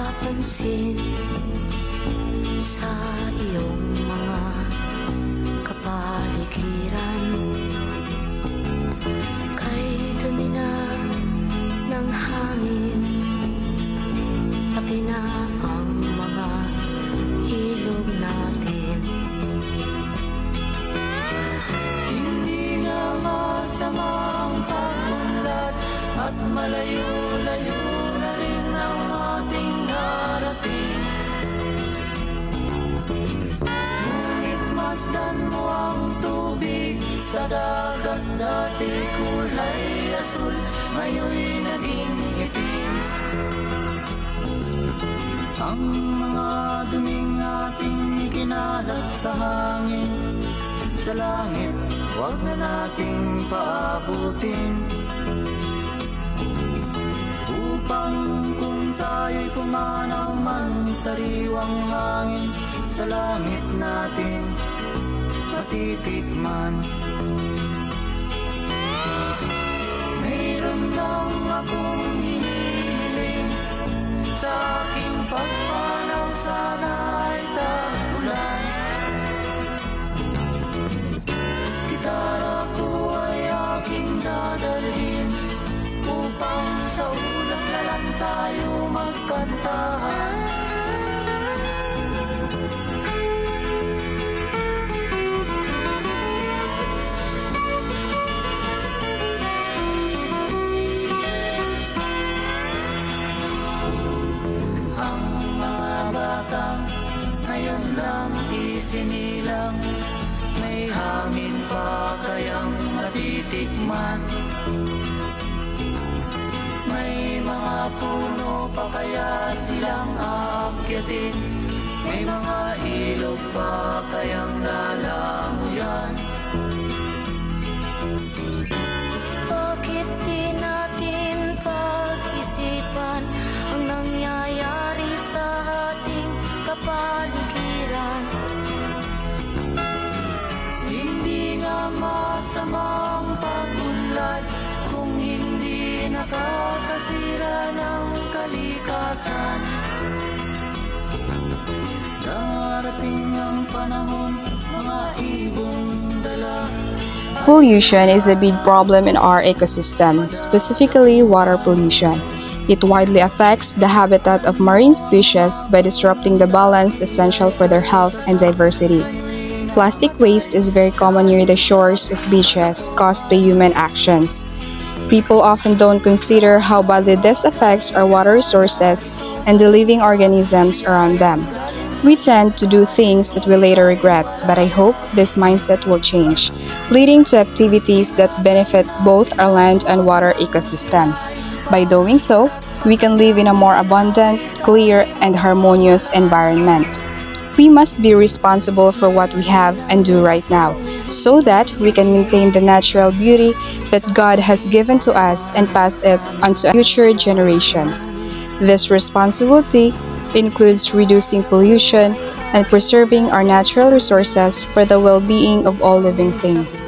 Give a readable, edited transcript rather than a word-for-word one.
napapansin sa iyong mga kapaligiran. Kay dumi na ng hangin, pati na ang mga ilog natin. Hindi na masamang pagunlad at malayo-layo na rin ang ating narating. Ngunit masdan mo ang tubig sa dagat, dati kulay asul, ngayon'y naging itim. Ang mga duming ating ikinalat sa hangin, sa langit, huwag na nating paabutin. Upang kung tayo'y pumanaw man sa sariwang hangin, sa langit natin matitikman. Mayroon lang akong hinihiling, sa aking pagpanaw sana ay tagulan. Gitara ko ay aking dadalhin, upang sa ulang na lang tayo magkantahan. Ang mga batang ngayon lang isinilang, may hangin pa kayang matitikman? May mga puno pa kaya silang aakyatin? May mga ilog pa kayang lalamuyan? Bakit di natin pag-isipan ang nangyayari sa ating kapaligiran? Hindi nga masamang pagunlad kung hindi nakakasira ng kalikasan. Darating ang panahon, mga ibong dala. Pollution is a big problem in our ecosystem, specifically water pollution. It widely affects the habitat of marine species by disrupting the balance essential for their health and diversity. Plastic waste is very common near the shores of beaches caused by human actions. People often don't consider how badly this affects our water resources and the living organisms around them. We tend to do things that we later regret, but I hope this mindset will change, leading to activities that benefit both our land and water ecosystems. By doing so, we can live in a more abundant, clear, and harmonious environment. We must be responsible for what we have and do right now, so that we can maintain the natural beauty that God has given to us and pass it on to future generations. This responsibility includes reducing pollution and preserving our natural resources for the well-being of all living things.